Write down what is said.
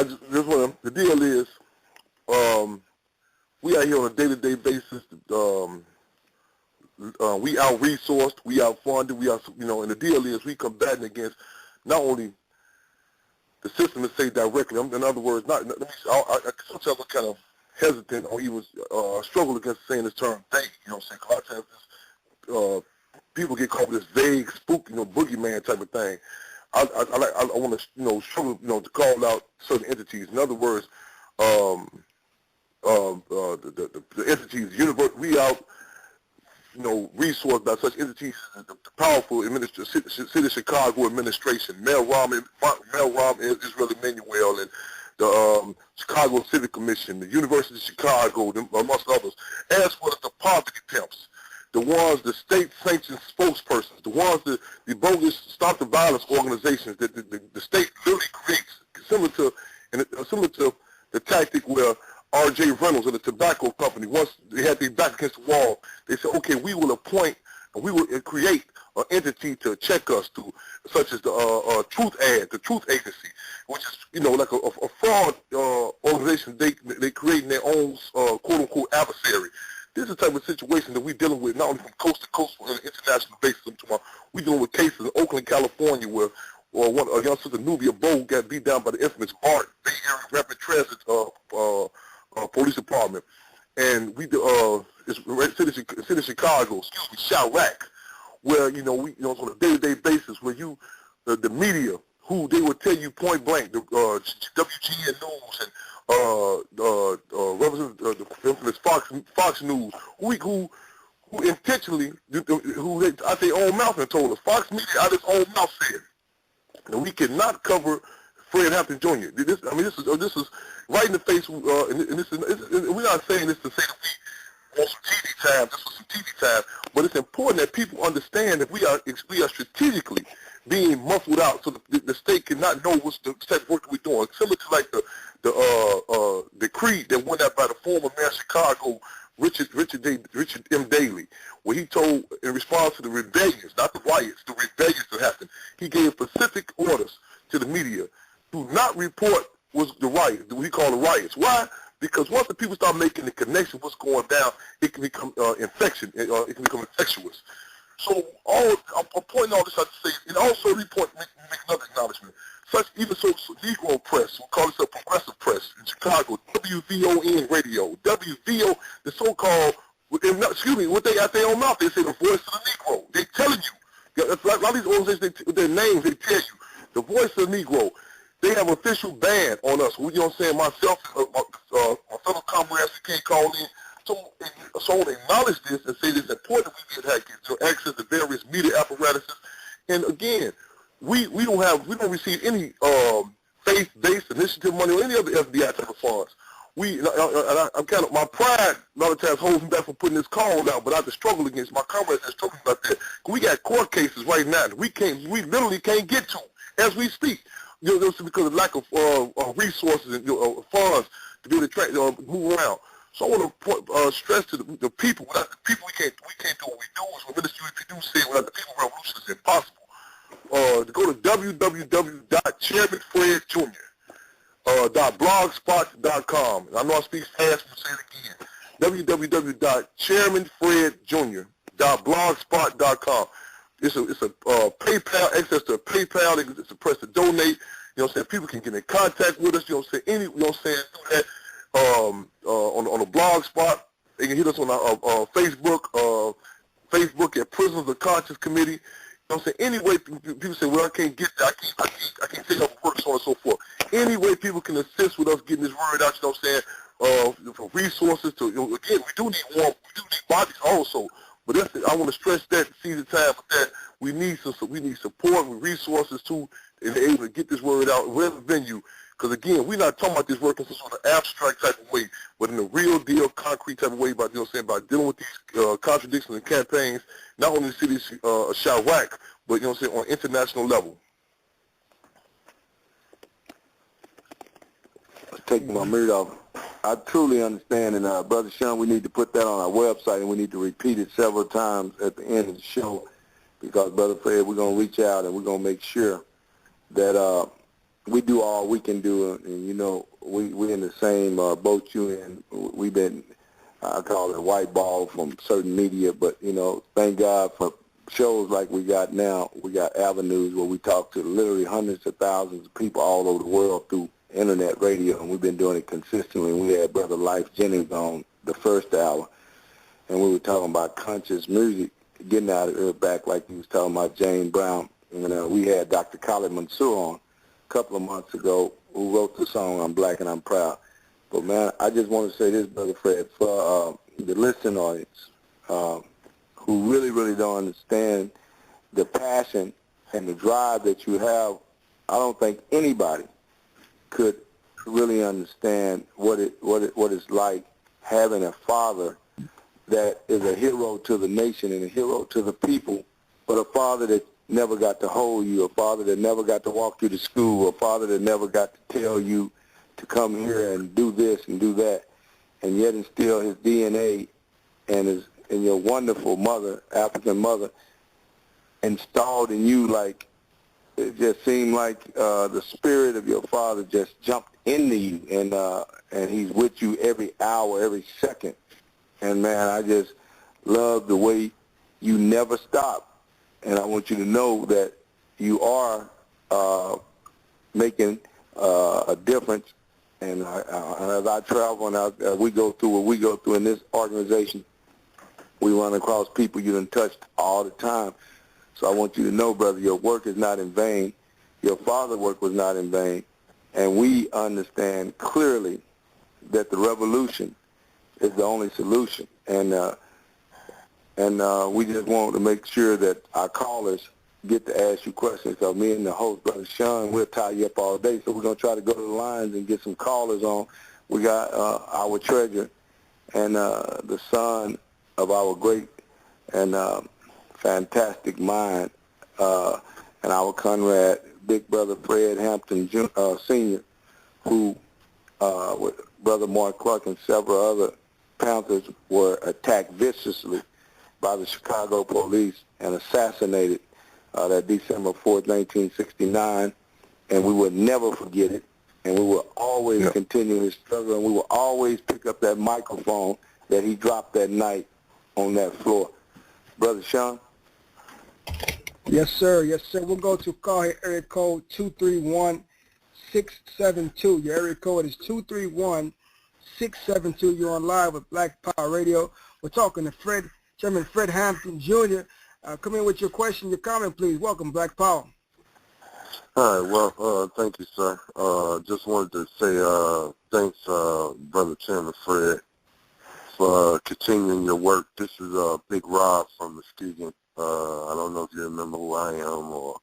just want the deal is, we out here on a day-to-day basis. We out-resourced, we out-funded, and the deal is we combating against not only the system to say directly. In other words, sometimes I'm kind of hesitant or even struggle against saying this term they. You know what I'm saying? 'Cause a lot of times people get caught with this vague, spook, boogeyman type of thing. I want to, struggle, to call out certain entities. In other words, the entities, universe, we out, resourced by such entities as the powerful City of Chicago administration, Mel Rahm, Israeli Manuel, and the Chicago Civic Commission, the University of Chicago, amongst others, as well as the poverty pimps, the state-sanctioned spokespersons, the bogus Stop the Violence organizations that the state literally creates, similar to the tactic where R.J. Reynolds of the tobacco company, once they had their back against the wall, they said, okay, we will appoint and we will create an entity to check us through, such as the Truth Agency, which is, like a fraud organization. They creating their own quote-unquote adversary. This is the type of situation that we're dealing with, not only from coast to coast on an international basis. We're dealing with cases in Oakland, California, where a young sister, Nubia Bowe, got beat down by the infamous BART, Bay Area Rapid Transit Police Department. And it's City of Chicago, Chirac, where, on a day-to-day basis, where the media, who they would tell you point blank, the WGN News and the infamous Fox News, who intentionally, who out their own mouth and told us, Fox Media out of its own mouth said, and we cannot cover Fred Hampton Jr. This is right in the face, and we're not saying this to say that we want some TV time, just for some TV time, but it's important that people understand that we are strategically being muffled out, so the state cannot know what's the type of work we're doing. Similar to like the decree that went out by the former mayor of Chicago, Richard M. Daley, where he told, in response to the rebellions, not the riots, the rebellions that happened, he gave specific orders to the media: do not report what's the riot, what we call the riots. Why? Because once the people start making the connection what's going down, it can become infection. It can become infectious. So I'm pointing all this out to say, and also make another acknowledgement. Negro press, we call this a progressive press in Chicago, WVON radio, WVO, the so-called, what they out their own mouth, they say the voice of the Negro. They telling you, a lot of these organizations, with their names, they tell you, the voice of the Negro. They have an official ban on us. You know what I'm saying? Myself, my fellow comrades, we can't call in. So I want to acknowledge this and say it's important that we get access to various media apparatuses. And again, we don't receive any faith-based initiative money or any other FBI type of funds. I'm kind of, my pride a lot of times holds me back from putting this call out, but I have to struggle against my comrades that's talking about that. We got court cases right now that we literally can't get to as we speak. Because of lack of resources and funds to be able to move around. So I want to stress to the people, without the people we can't do what we do. As Minister UPD said, without the people, revolution is impossible. To go to www.chairmanfredjr.blogspot.com. I know I speak fast, but say it again. www.chairmanfredjr.blogspot.com. It's a PayPal, access to PayPal. It's a press to donate. You know what I'm saying? People can get in contact with us. You know what I'm saying? Do that on a blog spot. They can hit us on our Facebook at Prisoners of the Conscience Committee. You know what I'm saying? Any way people say, well, I can't get that. I can't take up work, so on and so forth. Any way people can assist with us getting this word out. You know what I'm saying? For resources to again, we do need bodies also. But I want to stress that, seize the time for that. We need support with resources too, and able to get this word out in whatever venue. Because again, we're not talking about this work in some sort of abstract type of way, but in a real deal, concrete type of way, by by dealing with these contradictions and campaigns, not only in the city of Chirac, but on international level. Taking my mirror off. I truly understand, and Brother Sean, we need to put that on our website, and we need to repeat it several times at the end of the show, because Brother Fred, we're going to reach out and we're going to make sure that we do all we can do, and you know, we in the same boat you in. We've been, I call it white ball from certain media, but you know, thank God for shows like we got now. We got avenues where we talk to literally hundreds of thousands of people all over the world through internet radio, and we've been doing it consistently. We had Brother Life Jennings on the first hour, and we were talking about conscious music, getting out of here back like he was talking about James Brown. And we had Dr. Khalid Mansour on a couple of months ago, who wrote the song I'm Black and I'm Proud. But, man, I just want to say this, Brother Fred, for the listening audience who really, really don't understand the passion and the drive that you have. I don't think anybody could really understand what it's like having a father that is a hero to the nation and a hero to the people, but a father that never got to hold you, a father that never got to walk you to school, a father that never got to tell you to come here and do this and do that, and yet instill his DNA and your wonderful mother, African mother, installed in you. Like, it just seemed like the spirit of your father just jumped into you, and he's with you every hour, every second. And, man, I just love the way you never stop. And I want you to know that you are making a difference. And as I travel and we go through what we go through in this organization, we run across people you done touched all the time. So I want you to know, brother, your work is not in vain. Your father's work was not in vain. And we understand clearly that the revolution is the only solution. And we just want to make sure that our callers get to ask you questions. So me and the host, Brother Sean, we'll tie you up all day. So we're going to try to go to the lines and get some callers on. We got our treasure and the son of our great and fantastic mind, and our Conrad, Big Brother Fred Hampton Sr., who with Brother Mark Clark and several other Panthers were attacked viciously by the Chicago police and assassinated that December 4th, 1969, and we will never forget it, and we will always continue his struggle, and we will always pick up that microphone that he dropped that night on that floor. Brother Sean? Yes, sir. Yes, sir. We'll go to call here, area code 231-672. Your area code is 231-672. You're on live with Black Power Radio. We're talking to Chairman Fred Hampton, Jr. Come in with your question, your comment, please. Welcome, Black Power. All right, well, thank you, sir. Just wanted to say thanks, Brother Chairman Fred, for continuing your work. This is Big Rob from Muskegon. I don't know if you remember who I am or